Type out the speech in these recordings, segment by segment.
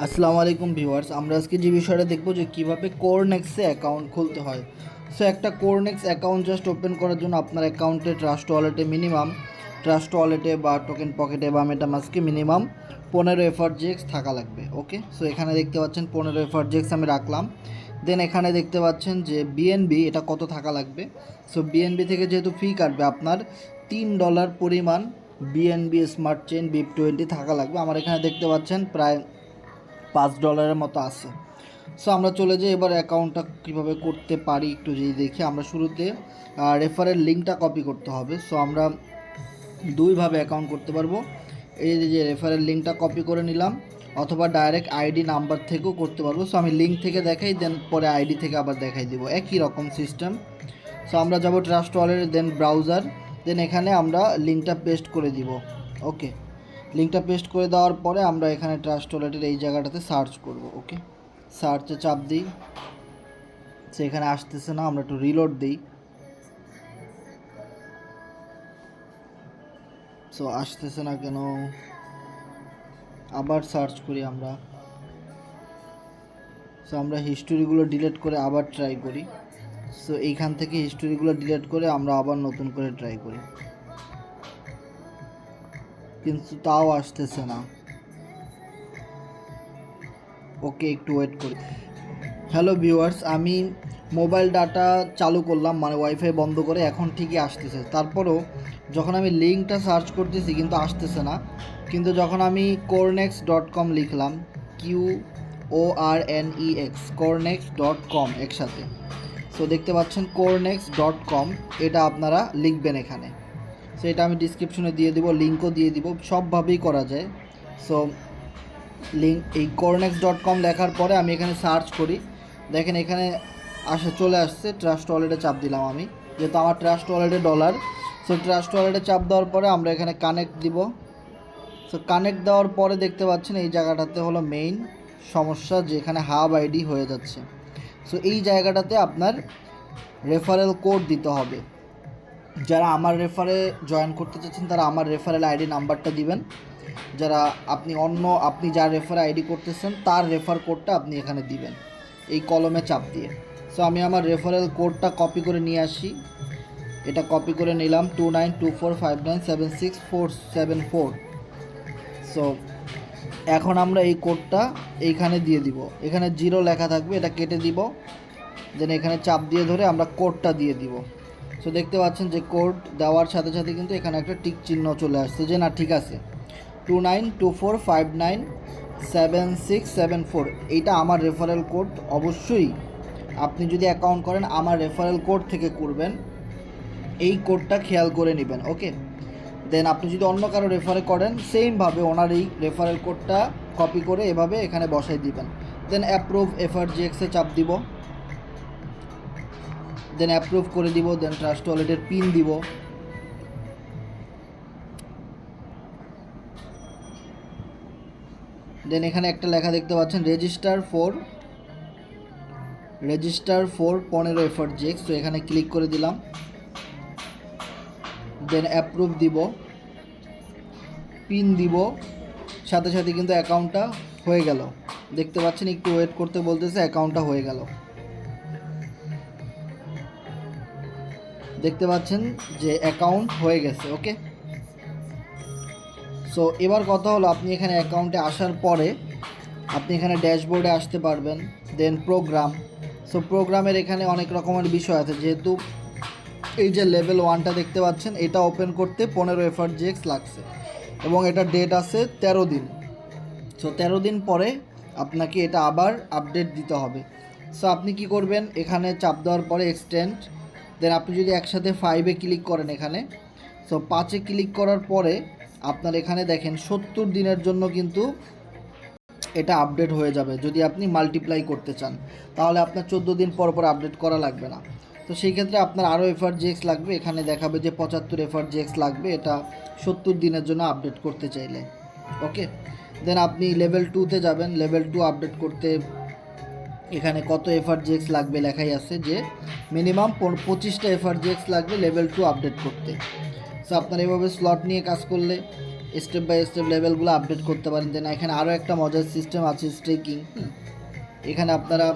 আসসালামু আলাইকুম ভিউয়ার্স, আমরা আজকে যে বিষয়টা দেখব যে কীভাবে কোরনেক্সে অ্যাকাউন্ট খুলতে হয়। সো একটা কোরনেক্স অ্যাকাউন্ট জাস্ট ওপেন করার জন্য আপনার অ্যাকাউন্টে ট্রাস্ট ওয়ালেটে বা টোকেন পকেটে বা মেটামাস্কে মিনিমাম 15 এফআরজিএক্স থাকা লাগবে। ওকে, সো এখানে দেখতে পাচ্ছেন 15 এফআরজিএক্স আমি রাখলাম। দেন এখানে দেখতে পাচ্ছেন যে বিএনবি এটা কত থাকা লাগবে। সো বিএনবি থেকে যেহেতু ফি কাটবে আপনার $3 পরিমাণ বিএনবি স্মার্ট চেইন BIP20 থাকা লাগবে। আমার এখানে দেখতে পাচ্ছেন প্রায় $5 মতো আছে। সো আমরা চলে যাই এবার অ্যাকাউন্টটা কীভাবে করতে পারি একটু যদি দেখি। আমরা শুরুতে রেফারেল লিঙ্কটা কপি করতে হবে। সো আমরা দুইভাবে অ্যাকাউন্ট করতে পারবো। এই যে রেফারেল লিঙ্কটা কপি করে নিলাম, অথবা ডাইরেক্ট আইডি নাম্বার থেকেও করতে পারবো। সো আমি লিঙ্ক থেকে দেখাই, দেন পরে আইডি থেকে আবার দেখাই দিব, একই রকম সিস্টেম। সো আমরা যাব ট্রাস্ট ওয়ালেট, দেন ব্রাউজার, দেন এখানে আমরা লিঙ্কটা পেস্ট করে দিব। ওকে, লিঙ্কটা পেস্ট করে দেওয়ার পরে আমরা এখানে ট্রাস্ট ওয়ালেটের এই জায়গাটাতে সার্চ করব। ওকে, সার্চে চাপ দিই, সেখানে আসতেছে না, আমরা একটু রিলোড দিই। সো আসতেছে না কেন, আবার সার্চ করি আমরা। সো আমরা হিস্টোরিগুলো ডিলিট করে আবার ট্রাই করি। সো এইখান থেকে হিস্টোরিগুলো ডিলিট করে আমরা আবার নতুন করে ট্রাই করি, কিন্তু তাও আসতেছে না। ওকে, একটু ওয়েট করি। হ্যালো ভিউয়ার্স, আমি মোবাইল ডাটা চালু করলাম, মানে ওয়াইফাই বন্ধ করে, এখন ঠিকই আসতেছে। তারপরেও যখন আমি লিঙ্কটা সার্চ করতেছি কিন্তু আসতেছে না। কিন্তু যখন আমি cornex.com লিখলাম, cornex.com একসাথে, সো দেখতে পাচ্ছেন cornex.com, এটা আপনারা লিখবেন এখানে। সো এটা আমি ডিসক্রিপশনে দিয়ে দিব, লিঙ্কও দিয়ে দিব, সবভাবেই করা যায়। সো এই cornex.com লেখার পরে আমি এখানে সার্চ করি, দেখেন এখানে চলে আসছে। ট্রাস্ট ওয়ালেটে চাপ দিলাম আমি, যেহেতু আমার ট্রাস্ট ওয়ালেটে ডলার। সো ট্রাস্ট ওয়ালেটে চাপ দেওয়ার পরে আমরা এখানে কানেক্ট দিব। সো কানেক্ট দেওয়ার পরে দেখতে পাচ্ছেন এই জায়গাটাতে হলো মেইন সমস্যা, যে এখানে হাব আইডি হয়ে যাচ্ছে। সো এই জায়গাটাতে আপনার রেফারেল কোড দিতে হবে। যারা আমার রেফারে জয়েন করতে চাচ্ছেন তারা আমার রেফারেল আইডি নাম্বারটা দিবেন। যারা আপনি যার রেফারে আইডি করতেছেন তার রেফার কোডটা আপনি এখানে দিবেন এই কলমে চাপ দিয়ে। সো আমি আমার রেফারেল কোডটা কপি করে নিয়ে আসি, এটা কপি করে নিলাম 2924597647 সো এখন আমরা এই কোডটা এইখানে দিয়ে দিব, এখানে 0 লেখা থাকবে, এটা কেটে দিব। দেন এখানে চাপ দিয়ে ধরে আমরা কোডটা দিয়ে দিব। সো দেখতে পাচ্ছেন যে কোড দেওয়ার সাথে সাথে কিন্তু এখানে একটা টিক চিহ্ন চলে আসছে যে না ঠিক আছে, 2924597674 এইটা আমার রেফারেল কোড। অবশ্যই আপনি যদি অ্যাকাউন্ট করেন আমার রেফারেল কোড থেকে করবেন, এই কোডটা খেয়াল করে নেবেন। ওকে, দেন আপনি যদি অন্য কারো রেফারে করেন সেমভাবে ওনার এই রেফারেল কোডটা কপি করে এভাবে এখানে বসাই দিবেন। দেন অ্যাপ্রুভ এফআরজিএক্সে চাপ দিব, দেন অ্যাপ্রুভ করে দিব। দেন ট্রাস্ট ওয়ালেটের পিন দিব। দেন এখানে একটা লেখা দেখতে পাচ্ছেন রেজিস্টার ফর 15 এফআরজিএক্স। তো এখানে ক্লিক করে দিলাম, দেন অ্যাপ্রুভ দিব, পিন দিব, সাথে সাথে কিন্তু অ্যাকাউন্টটা হয়ে গেল। দেখতে পাচ্ছেন একটু ওয়েট করতে বলতেছে, অ্যাকাউন্টটা হয়ে গেল। দেখতে পাচ্ছেন যে অ্যাকাউন্ট হয়ে গেছে। ওকে, সো এবার কথা হলো আপনি এখানে অ্যাকাউন্টে আসার পরে আপনি এখানে ড্যাশবোর্ডে আসতে পারবেন। দেন প্রোগ্রাম, সো প্রোগ্রামের এখানে অনেক রকমের বিষয় আছে। যেহেতু এই যে লেভেল 1টা দেখতে পাচ্ছেন, এটা ওপেন করতে 15 এফআরজিএক্স লাগছে এবং এটা ডেট আছে 13 দিন। সো 13 দিন পরে আপনাকে এটা আবার আপডেট দিতে হবে। সো আপনি কি করবেন, এখানে চাপ দেওয়ার পরে এক্সটেন্ড, দেন আপনি যদি একসাথে 5-এ ক্লিক করেন এখানে, সো 5-এ ক্লিক করার পরে আপনার এখানে দেখেন 70 দিনের জন্য কিন্তু এটা আপডেট হয়ে যাবে। যদি আপনি মাল্টিপ্লাই করতে চান তাহলে আপনার 14 দিন পর পর আপডেট করা লাগবে না। তো সেই ক্ষেত্রে আপনার আরও এফআরজিএক্স লাগবে, এখানে দেখাবে যে 75 এফআরজিএক্স লাগবে এটা 70 দিনের জন্য আপডেট করতে চাইলে। ওকে, দেন আপনি লেভেল 2-তে যাবেন। লেভেল 2 আপডেট করতে এখানে কত এফআরজিএক্স লাগবে লেখাই আছে যে মিনিমাম 25টা এফআরজিএক্স লাগবে লেভেল 2 আপডেট করতে। সো আপনার এভাবে স্লট নিয়ে কাজ করলে স্টেপ বাই স্টেপ লেভেলগুলো আপডেট করতে পারেন। দেন এখানে আরও একটা মজার সিস্টেম আছে স্টেকিং। এখানে আপনারা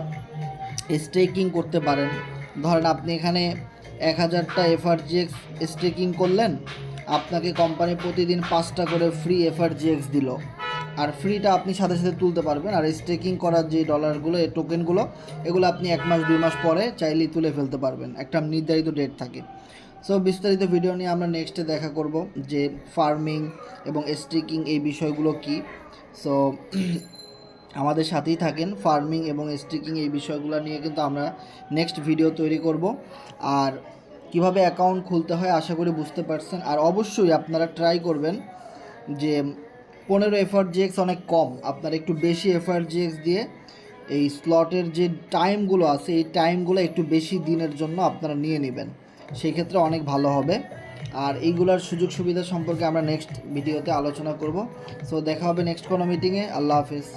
স্টেকিং করতে পারেন। ধরেন আপনি এখানে 1000টা এফআরজিএক্স স্টেকিং করলেন, আপনাকে কোম্পানি প্রতিদিন 5টা করে ফ্রি এফআরজিএক্স দিল, আর ফ্রিটা আপনি সাথে সাথে তুলতে পারবেন। আর স্টেকিং করার যে ডলারগুলো, এই টোকেনগুলো, এগুলো আপনি 1 মাস 2 মাস পরে চাইলেই তুলে ফেলতে পারবেন, একটা নির্ধারিত ডেট থাকে। সো বিস্তারিত ভিডিও নিয়ে আমরা নেক্সটে দেখা করব যে ফার্মিং এবং স্টেকিং এই বিষয়গুলো কি। সো আমাদের সাথেই থাকেন। ফার্মিং এবং স্টেকিং এই বিষয়গুলো নিয়ে কিন্তু আমরা নেক্সট ভিডিও তৈরি করব। আর কিভাবে অ্যাকাউন্ট খুলতে হয় আশা করি বুঝতে পারছেন। আর অবশ্যই আপনারা ট্রাই করবেন যে 15 এফআরজিএক্স অনেক কম, আপনারা একটু বেশি এফআরজিএক্স দিয়ে এই স্লটের যে টাইমগুলো আছে এই টাইমগুলো একটু বেশি দিনের জন্য আপনারা নিয়ে নেবেন, সেই ক্ষেত্রে অনেক ভালো হবে। আর এইগুলোর সুযোগ সুবিধা সম্পর্কে আমরা নেক্সট ভিডিওতে আলোচনা করব। সো দেখা হবে নেক্সট কোনো মিটিংয়ে। আল্লাহ হাফিজ।